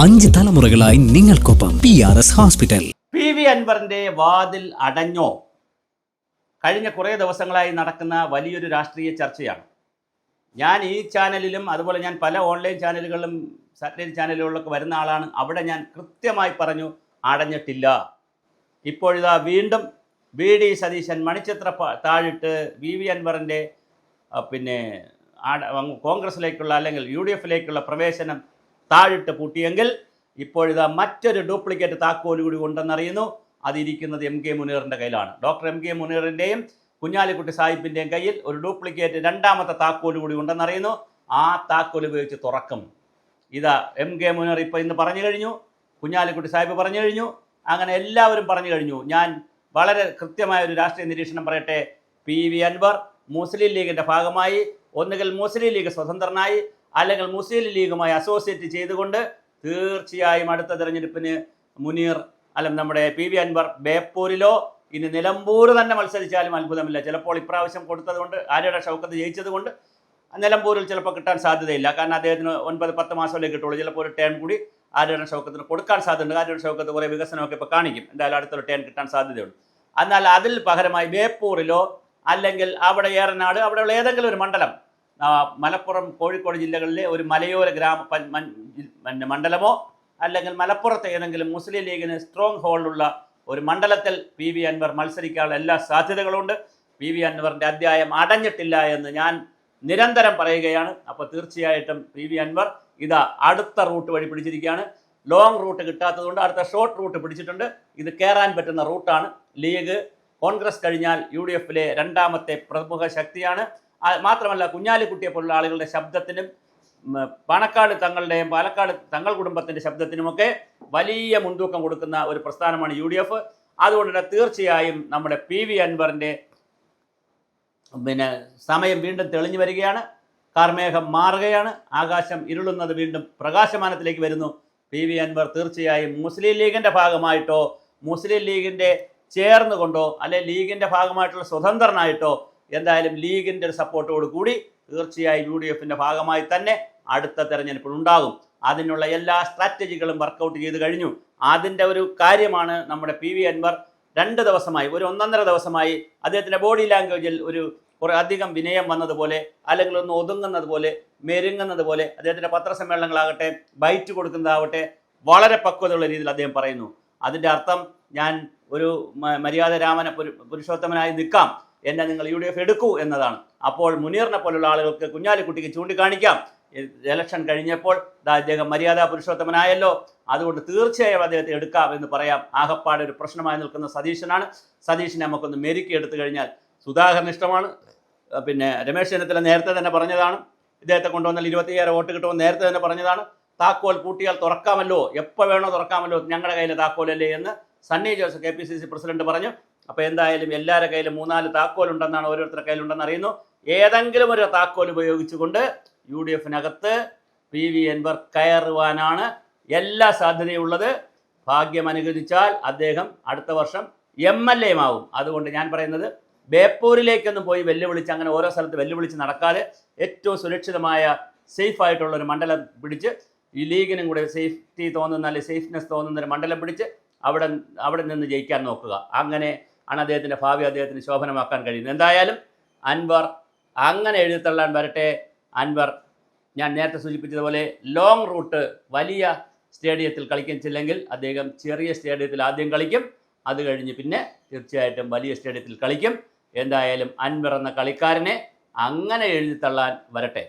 5 തലമുറകളായി നിങ്ങൾക്കൊപ്പം PRS hospital. PV അൻവറിന്റെ വാതിൽ അടഞ്ഞോ? കഴിഞ്ഞ കുറേ ദിവസങ്ങളായി നടക്കുന്ന വലിയൊരു രാഷ്ട്രീയ ചർച്ചയാണ്. ഞാൻ ഈ ചാനലിലും അതുപോലെ ഞാൻ പല ഓൺലൈൻ ചാനലുകളിലും സാറ്റലൈറ്റ് ചാനലുകളിലൊക്കെ വരുന്ന ആളാണ്. അവിടെ ഞാൻ കൃത്യമായി പറഞ്ഞു, അടഞ്ഞിട്ടില്ല. ഇപ്പോഴിതാ വീണ്ടും VD സതീശൻ മണിച്ചിത്ര താഴിട്ട് PV അൻവറിൻ്റെ കോൺഗ്രസിലേക്കുള്ള അല്ലെങ്കിൽ UDFിലേക്കുള്ള പ്രവേശനം താഴിട്ട് പൂട്ടിയെങ്കിൽ ഇപ്പോഴിതാ മറ്റൊരു ഡ്യൂപ്ലിക്കേറ്റ് താക്കോല് കൂടി ഉണ്ടെന്നറിയുന്നു. അതിരിക്കുന്നത് MK മുനീറിൻ്റെ കയ്യിലാണ്. ഡോക്ടർ MK മുനീറിൻ്റെയും കുഞ്ഞാലിക്കുട്ടി സാഹിബിൻ്റെയും കയ്യിൽ ഒരു ഡ്യൂപ്ലിക്കേറ്റ് രണ്ടാമത്തെ താക്കോല് കൂടി ഉണ്ടെന്നറിയുന്നു. ആ താക്കോൽ ഉപയോഗിച്ച് തുറക്കും. ഇതാ MK മുനീർ ഇന്ന് പറഞ്ഞു കഴിഞ്ഞു, കുഞ്ഞാലിക്കുട്ടി സാഹിബ് പറഞ്ഞു കഴിഞ്ഞു, അങ്ങനെ എല്ലാവരും പറഞ്ഞു കഴിഞ്ഞു. ഞാൻ വളരെ കൃത്യമായ ഒരു രാഷ്ട്രീയ നിരീക്ഷണം പറയട്ടെ. PV അൻവർ മുസ്ലിം ലീഗിൻ്റെ ഭാഗമായി ഒന്നുകിൽ മുസ്ലിം ലീഗ് സ്വതന്ത്രനായി അല്ലെങ്കിൽ മുസ്ലിം ലീഗുമായി അസോസിയേറ്റ് ചെയ്തുകൊണ്ട് തീർച്ചയായും അടുത്ത തെരഞ്ഞെടുപ്പിന് മുനീർ അല്ലെങ്കിൽ നമ്മുടെ PV അൻവർ ബേപ്പൂരിലോ ഇനി നിലമ്പൂർ തന്നെ മത്സരിച്ചാലും അത്ഭുതമില്ല. ചിലപ്പോൾ ഇപ്രാവശ്യം കൊടുത്തതുകൊണ്ട് ആര്യയുടെ ഷൗക്കത്ത് ജയിച്ചതുകൊണ്ട് നിലമ്പൂരിൽ ചിലപ്പോൾ കിട്ടാൻ സാധ്യതയില്ല. കാരണം അദ്ദേഹത്തിന് 9-10 മാസമല്ലേ കിട്ടുള്ളൂ. ചിലപ്പോൾ ഒരു ടേൺ കൂടി ആര്യയുടെ ഷൗക്കത്തിന് കൊടുക്കാൻ സാധ്യതയുണ്ട്. ആര്യയുടെ ഷൗക്കത്ത് കുറേ വികസനമൊക്കെ ഇപ്പോൾ കാണിക്കും. എന്തായാലും അടുത്തൊരു ടേൺ കിട്ടാൻ സാധ്യതയുള്ളൂ. എന്നാൽ അതിൽ പകരമായി ബേപ്പൂരിലോ അല്ലെങ്കിൽ അവിടെ ഏറനാട് അവിടെയുള്ള ഏതെങ്കിലും ഒരു മണ്ഡലം, മലപ്പുറം കോഴിക്കോട് ജില്ലകളിലെ ഒരു മലയോര മണ്ഡലമോ അല്ലെങ്കിൽ മലപ്പുറത്തെ ഏതെങ്കിലും മുസ്ലിം ലീഗിന് സ്ട്രോങ് ഹോൾഡുള്ള ഒരു മണ്ഡലത്തിൽ PV അൻവർ മത്സരിക്കാനുള്ള എല്ലാ സാധ്യതകളുണ്ട്. PV അൻവറിൻ്റെ അധ്യായം അടഞ്ഞിട്ടില്ല എന്ന് ഞാൻ നിരന്തരം പറയുകയാണ്. അപ്പോൾ തീർച്ചയായിട്ടും PV അൻവർ ഇതാ അടുത്ത റൂട്ട് വഴി പിടിച്ചിരിക്കുകയാണ്. ലോങ് റൂട്ട് കിട്ടാത്തതുകൊണ്ട് അടുത്ത ഷോർട്ട് റൂട്ട് പിടിച്ചിട്ടുണ്ട്. ഇത് കയറാൻ പറ്റുന്ന റൂട്ടാണ്. ലീഗ് കോൺഗ്രസ് കഴിഞ്ഞാൽ UDFിലെ രണ്ടാമത്തെ പ്രമുഖ ശക്തിയാണ്. മാത്രമല്ല കുഞ്ഞാലിക്കുട്ടിയെ പോലുള്ള ആളുകളുടെ ശബ്ദത്തിനും പാണക്കാട് തങ്ങളുടെയും പാലക്കാട് തങ്ങൾ കുടുംബത്തിൻ്റെ ശബ്ദത്തിനുമൊക്കെ വലിയ മുൻതൂക്കം കൊടുക്കുന്ന ഒരു പ്രസ്ഥാനമാണ് UDF. അതുകൊണ്ട് തന്നെ തീർച്ചയായും നമ്മുടെ PV അൻവറിൻ്റെ സമയം വീണ്ടും തെളിഞ്ഞു വരികയാണ്. കാർമേഘം മാറുകയാണ്. ആകാശം ഇരുളുന്നത് വീണ്ടും പ്രകാശമാനത്തിലേക്ക് വരുന്നു. PV അൻവർ തീർച്ചയായും മുസ്ലിം ലീഗിൻ്റെ ഭാഗമായിട്ടോ മുസ്ലിം ലീഗിൻ്റെ ചേർന്നുകൊണ്ടോ അല്ലെങ്കിൽ ലീഗിൻ്റെ ഭാഗമായിട്ടുള്ള സ്വതന്ത്രനായിട്ടോ എന്തായാലും ലീഗിൻ്റെ ഒരു സപ്പോർട്ടോട് കൂടി തീർച്ചയായും UDFിൻ്റെ ഭാഗമായി തന്നെ അടുത്ത തെരഞ്ഞെടുപ്പിൽ ഉണ്ടാകും. അതിനുള്ള എല്ലാ സ്ട്രാറ്റജികളും വർക്കൗട്ട് ചെയ്ത് കഴിഞ്ഞു. അതിൻ്റെ ഒരു കാര്യമാണ് നമ്മുടെ PV അൻവർ 2 ദിവസമായി, ഒരു 1.5 ദിവസമായി അദ്ദേഹത്തിൻ്റെ ബോഡി ലാംഗ്വേജിൽ ഒരു കുറേ അധികം വിനയം വന്നതുപോലെ അല്ലെങ്കിൽ ഒന്ന് ഒതുങ്ങുന്നത് പോലെ മെരുങ്ങുന്നത് പോലെ അദ്ദേഹത്തിൻ്റെ പത്രസമ്മേളനങ്ങളാകട്ടെ ബൈറ്റ് കൊടുക്കുന്നതാവട്ടെ വളരെ പക്വതയുള്ള രീതിയിൽ അദ്ദേഹം പറയുന്നു. അതിൻ്റെ അർത്ഥം ഞാൻ ഒരു മര്യാദ രാമന പുരുഷോത്തമനായി നിൽക്കാം, എന്നെ നിങ്ങൾ UDF എടുക്കൂ എന്നതാണ്. അപ്പോൾ മുനീറിനെ പോലുള്ള ആളുകൾക്ക് കുഞ്ഞാലിക്കുട്ടിക്ക് ചൂണ്ടിക്കാണിക്കാം, ഇലക്ഷൻ കഴിഞ്ഞപ്പോൾ അദ്ദേഹം മര്യാദാ പുരുഷോത്തമനായല്ലോ, അതുകൊണ്ട് തീർച്ചയായും അദ്ദേഹത്തെ എടുക്കാം എന്ന് പറയാം. ആകപ്പാടെ ഒരു പ്രശ്നമായി നിൽക്കുന്ന സതീശനാണ്. സതീശനെ നമുക്കൊന്ന് മെരുക്കി എടുത്തു കഴിഞ്ഞാൽ സുധാകരന് ഇഷ്ടമാണ്. രമേശ് ചെന്നിത്തല നേരത്തെ തന്നെ പറഞ്ഞതാണ്, ഇദ്ദേഹത്തെ കൊണ്ടുവന്നാൽ 27 വോട്ട് കിട്ടുമെന്ന് നേരത്തെ തന്നെ പറഞ്ഞതാണ്. താക്കോൽ പൂട്ടിയാൽ തുറക്കാമല്ലോ, എപ്പോൾ വേണോ തുറക്കാമല്ലോ, ഞങ്ങളുടെ കയ്യിലെ താക്കോലല്ലേ എന്ന് സണ്ണി ജോസഫ് KPCC പ്രസിഡന്റ് പറഞ്ഞു. അപ്പോൾ എന്തായാലും എല്ലാവരുടെ കയ്യിലും 3-4 താക്കോലുണ്ടെന്നാണ്, ഓരോരുത്തരുടെ കയ്യിലുണ്ടെന്ന് അറിയുന്നു. ഏതെങ്കിലും ഒരു താക്കോൽ ഉപയോഗിച്ചുകൊണ്ട് UDFിനകത്ത് PV അൻവർ കയറുവാനാണ് എല്ലാ സാധ്യതയുള്ളത്. ഭാഗ്യം അനുവദിച്ചാൽ അദ്ദേഹം അടുത്ത വർഷം MLA ആവും. അതുകൊണ്ട് ഞാൻ പറയുന്നത് ബേപ്പൂരിലേക്കൊന്നും പോയി വെല്ലുവിളിച്ച് അങ്ങനെ ഓരോ സ്ഥലത്ത് വെല്ലുവിളിച്ച് നടക്കാതെ ഏറ്റവും സുരക്ഷിതമായ സേഫായിട്ടുള്ളൊരു മണ്ഡലം പിടിച്ച് ഈ ലീഗിനും കൂടെ സേഫ്റ്റി തോന്നുന്ന അല്ലെങ്കിൽ സേഫ്നെസ് തോന്നുന്നൊരു മണ്ഡലം പിടിച്ച് അവിടെ നിന്ന് ജയിക്കാൻ നോക്കുക. അങ്ങനെ ആണ് അദ്ദേഹത്തിൻ്റെ ഭാവി അദ്ദേഹത്തിന് ശോഭനമാക്കാൻ കഴിയുന്നത്. എന്തായാലും അൻവർ അങ്ങനെ എഴുതിത്തള്ളാൻ വരട്ടെ. അൻവർ ഞാൻ നേരത്തെ സൂചിപ്പിച്ചതുപോലെ ലോങ് റൂട്ട് വലിയ സ്റ്റേഡിയത്തിൽ കളിക്കില്ലെങ്കിൽ അദ്ദേഹം ചെറിയ സ്റ്റേഡിയത്തിൽ ആദ്യം കളിക്കും. അത് കഴിഞ്ഞ് പിന്നെ തീർച്ചയായിട്ടും വലിയ സ്റ്റേഡിയത്തിൽ കളിക്കും. എന്തായാലും അൻവർ എന്ന കളിക്കാരനെ അങ്ങനെ എഴുതിത്തള്ളാൻ വരട്ടെ.